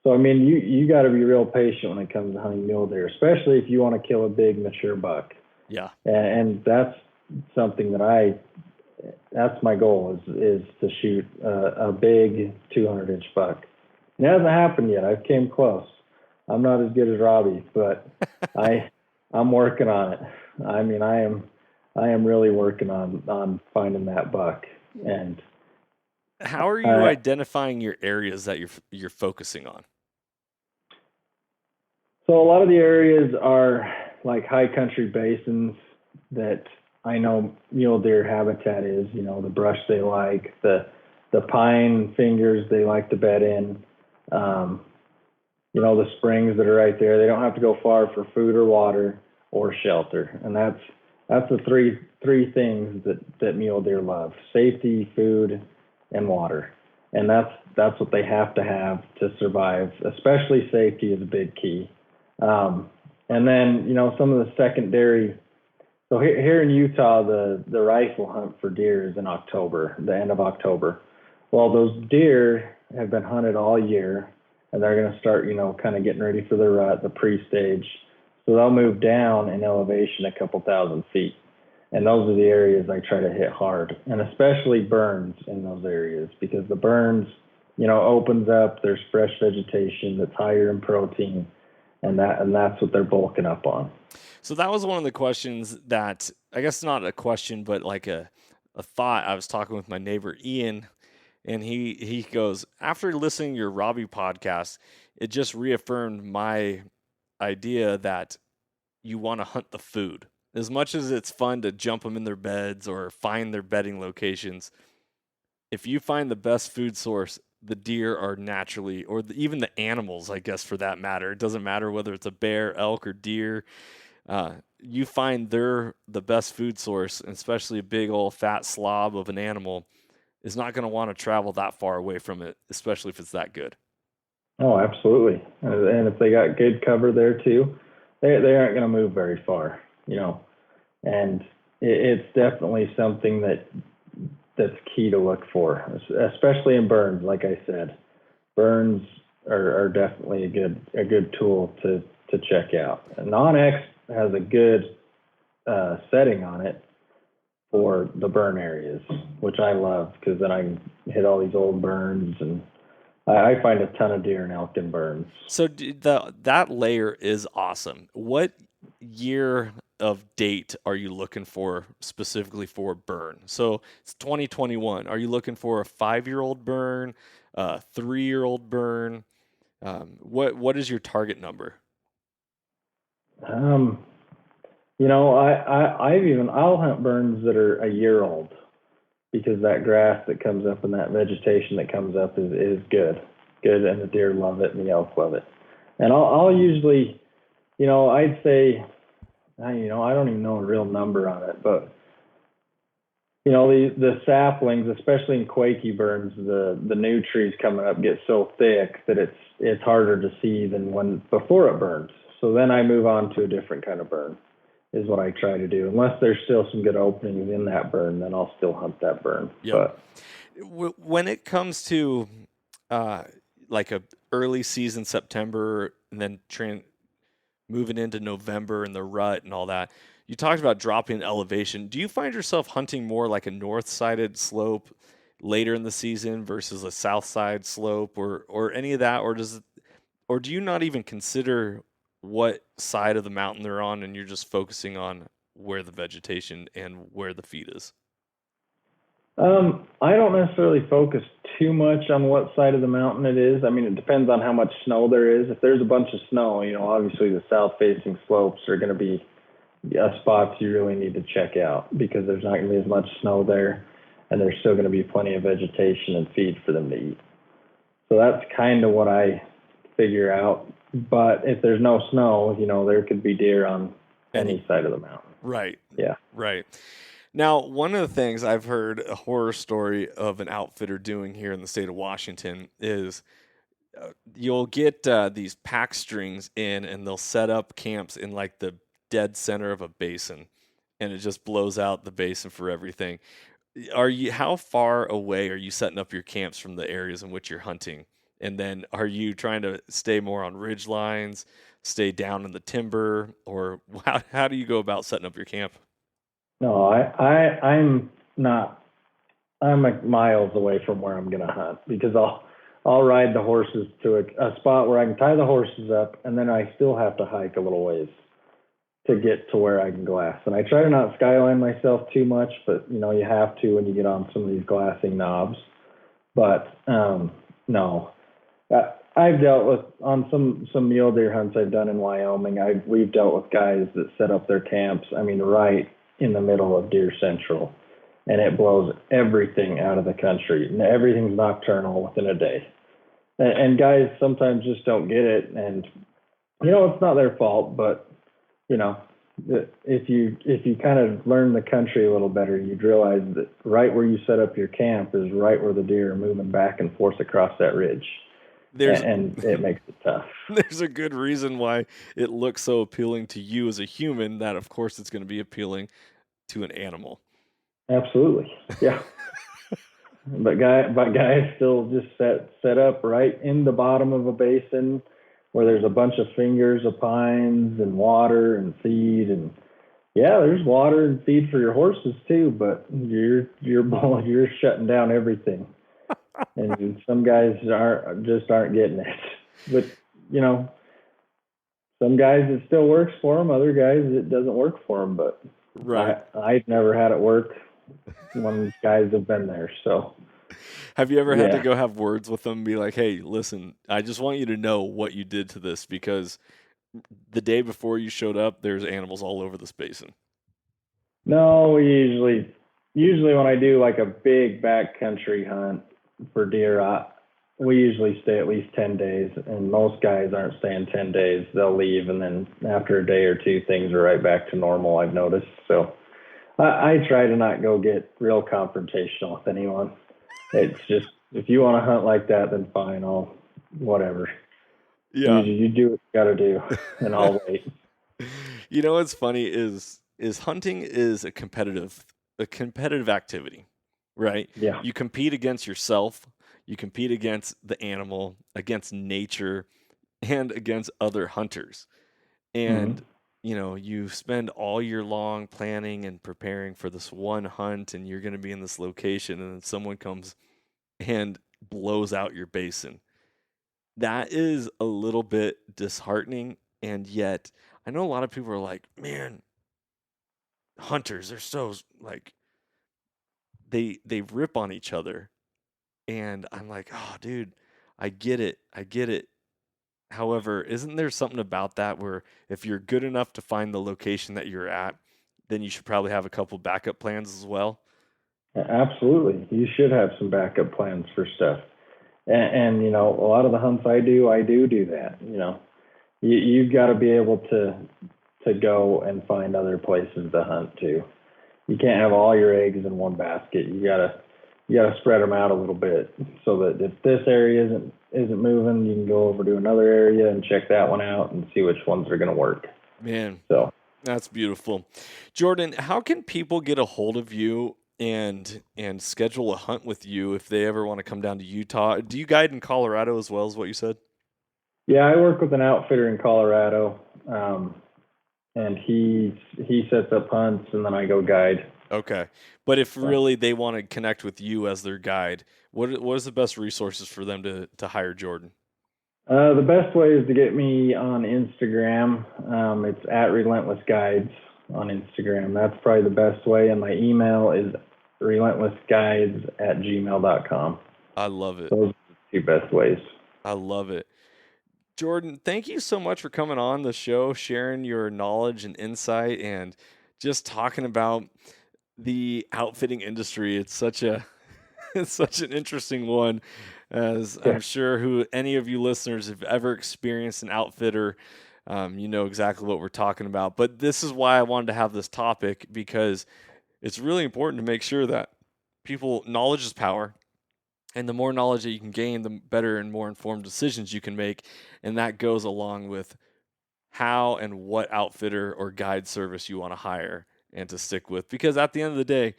So I mean, you got to be real patient when it comes to hunting mule deer, especially if you want to kill a big mature buck. Yeah. And that's something that's my goal is to shoot a big 200-inch buck. It hasn't happened yet. I've came close. I'm not as good as Robbie, but I'm working on it. I mean, I am really working on finding that buck. And how are you identifying your areas that you're focusing on? So a lot of the areas are like high country basins that I know mule deer habitat is, the brush they like, the pine fingers they like to bed in, the springs that are right there. They don't have to go far for food or water or shelter. And that's the three things that mule deer love: safety, food, and water. And that's what they have to survive. Especially safety is a big key. And then, some of the secondary. So here in Utah, the rifle hunt for deer is in October, the end of October. Well, those deer have been hunted all year, and they're going to start, kind of getting ready for the rut, the pre-stage. So they'll move down in elevation a couple thousand feet. And those are the areas I try to hit hard, and especially burns in those areas, because the burns, opens up, there's fresh vegetation that's higher in protein, and that's what they're bulking up on. So that was one of the questions that, I guess not a question, but like a thought. I was talking with my neighbor Ian, and he goes, after listening to your Robbie podcast, it just reaffirmed my idea that you want to hunt the food. As much as it's fun to jump them in their beds or find their bedding locations, if you find the best food source, the deer are naturally, or even the animals, I guess, for that matter. It doesn't matter whether it's a bear, elk, or deer. You find they're the best food source, and especially a big old fat slob of an animal is not going to want to travel that far away from it, especially if it's that good. Oh, absolutely. And if they got good cover there too, they aren't going to move very far, and it's definitely something that's key to look for, especially in burns. Like I said, burns are definitely a good tool to check out. And Non-X has a good setting on it for the burn areas, which I love, because then I can hit all these old burns, and I find a ton of deer and elk in burns. So that layer is awesome. What year of date are you looking for specifically for burn? So it's 2021. Are you looking for a 5-year-old burn, a 3-year-old burn? What is your target number? I'll hunt burns that are a year old, because that grass that comes up and that vegetation that comes up is good, and the deer love it and the elk love it. And I'll usually, I'd say, I don't even know a real number on it, but the saplings, especially in quaky burns, the new trees coming up get so thick that it's harder to see than before it burns. So then I move on to a different kind of burn, is what I try to do. Unless there's still some good openings in that burn, then I'll still hunt that burn. Yep. But when it comes to like a early season September, and then moving into November and the rut and all that, you talked about dropping elevation. Do you find yourself hunting more like a north-sided slope later in the season versus a south side slope, or any of that, or do you not even consider what side of the mountain they're on, and you're just focusing on where the vegetation and where the feed is? I don't necessarily focus too much on what side of the mountain it is. I mean, it depends on how much snow there is. If there's a bunch of snow, obviously the south-facing slopes are going to be spots you really need to check out because there's not going to be as much snow there, and there's still going to be plenty of vegetation and feed for them to eat. So that's kind of what I figure out. But if there's no snow, there could be deer on any side of the mountain. Right. Yeah. Right. Now, one of the things I've heard a horror story of an outfitter doing here in the state of Washington is you'll get these pack strings in and they'll set up camps in like the dead center of a basin, and it just blows out the basin for everything. How far away are you setting up your camps from the areas in which you're hunting? And then are you trying to stay more on ridge lines, stay down in the timber, or how do you go about setting up your camp? No, I'm not. I'm like miles away from where I'm going to hunt because I'll ride the horses to a spot where I can tie the horses up, and then I still have to hike a little ways to get to where I can glass. And I try to not skyline myself too much, but you have to when you get on some of these glassing knobs. But no, I've dealt with on some mule deer hunts I've done in Wyoming. We've dealt with guys that set up their camps. I mean, right in the middle of Deer Central, and it blows everything out of the country. And everything's nocturnal within a day. And guys sometimes just don't get it, and it's not their fault, but if you kind of learn the country a little better, you'd realize that right where you set up your camp is right where the deer are moving back and forth across that ridge. And it makes it tough. There's a good reason why it looks so appealing to you as a human that, of course, it's going to be appealing to an animal. Absolutely, yeah. but guys still just set up right in the bottom of a basin where there's a bunch of fingers of pines and water and feed, and yeah, there's water and feed for your horses too. But you're shutting down everything. And some guys aren't getting it. But, some guys it still works for them. Other guys it doesn't work for them. But right. I've never had it work when guys have been there. So have you ever had to go have words with them and be like, hey, listen, I just want you to know what you did to this because the day before you showed up, there's animals all over this basin? No, usually when I do like a big backcountry hunt for deer, we usually stay at least 10 days, and most guys aren't staying 10 days. They'll leave, and then after a day or two, things are right back to normal, I've noticed. So I try to not go get real confrontational with anyone. It's just, if you want to hunt like that, then fine, whatever. Yeah. You do what you got to do, and I'll wait. What's funny is hunting is a competitive activity. Right? Yeah. You compete against yourself, you compete against the animal, against nature, and against other hunters. And, you spend all year long planning and preparing for this one hunt, and you're going to be in this location, and then someone comes and blows out your basin. That is a little bit disheartening, and yet I know a lot of people are like, man, hunters, they're so like, they rip on each other, and I'm like, oh dude, I get it. However, isn't there something about that where if you're good enough to find the location that you're at, then you should probably have a couple backup plans as well? Absolutely, you should have some backup plans for stuff. And a lot of the hunts I do that. You've got to be able to go and find other places to hunt too. You can't have all your eggs in one basket. You gotta spread them out a little bit so that if this area isn't moving, you can go over to another area and check that one out and see which ones are going to work. Man, so that's beautiful. Jordan, how can people get a hold of you and schedule a hunt with you if they ever want to come down to Utah? Do you guide in Colorado as well as what you said? Yeah, I work with an outfitter in Colorado. And he sets up hunts, and then I go guide. Okay. But if really they want to connect with you as their guide, what is the best resources for them to hire Jordan? The best way is to get me on Instagram. It's at Relentless Guides on Instagram. That's probably the best way. And my email is relentlessguides@gmail.com. I love it. Those are the two best ways. I love it. Jordan, thank you so much for coming on the show, sharing your knowledge and insight, and just talking about the outfitting industry. It's such a it's such an interesting one, as Yeah. I'm sure who any of you listeners have ever experienced an outfitter, you know exactly what we're talking about. But this is why I wanted to have this topic, because it's really important to make sure that knowledge is power. And the more knowledge that you can gain, the better and more informed decisions you can make. And that goes along with how and what outfitter or guide service you want to hire and to stick with. Because at the end of the day,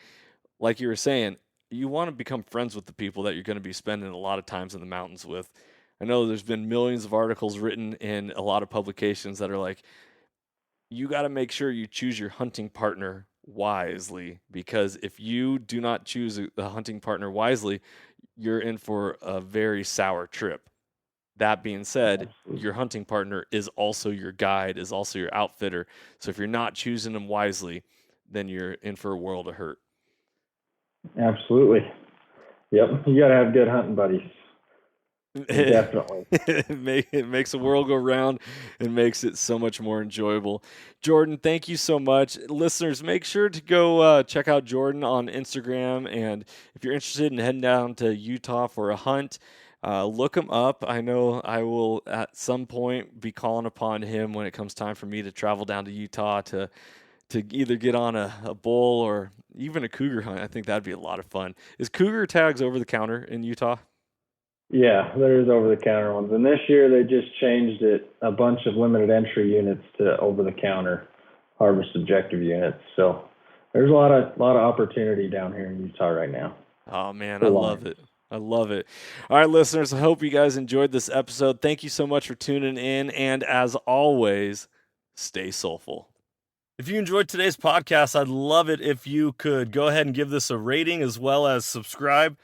like you were saying, you want to become friends with the people that you're going to be spending a lot of times in the mountains with. I know there's been millions of articles written in a lot of publications that are like, you got to make sure you choose your hunting partner wisely, because if you do not choose a hunting partner wisely, you're in for a very sour trip. That being said, your hunting partner is also your guide, is also your outfitter. So if you're not choosing them wisely, then you're in for a world of hurt. Absolutely. Yep. You got to have good hunting buddies. Definitely. It makes the world go round and makes it so much more enjoyable. Jordan, thank you so much. Listeners, make sure to go check out Jordan on Instagram. And if you're interested in heading down to Utah for a hunt, look him up. I know I will at some point be calling upon him when it comes time for me to travel down to Utah to either get on a bull or even a cougar hunt. I think that'd be a lot of fun. Is cougar tags over the counter in Utah? Yeah, there's over-the-counter ones. And this year they just changed it, a bunch of limited entry units to over-the-counter harvest objective units. So there's a lot of opportunity down here in Utah right now. Oh, man, I love it. I love it. All right, listeners, I hope you guys enjoyed this episode. Thank you so much for tuning in. And as always, stay soulful. If you enjoyed today's podcast, I'd love it if you could go ahead and give this a rating as well as subscribe.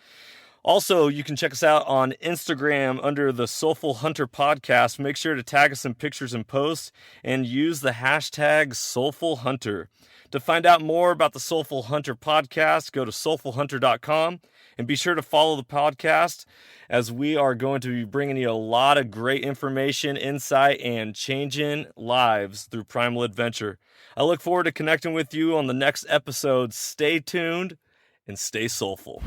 Also, you can check us out on Instagram under the Soulful Hunter Podcast. Make sure to tag us in pictures and posts and use the hashtag Soulful Hunter. To find out more about the Soulful Hunter Podcast, go to soulfulhunter.com and be sure to follow the podcast, as we are going to be bringing you a lot of great information, insight, and changing lives through primal adventure. I look forward to connecting with you on the next episode. Stay tuned and stay soulful.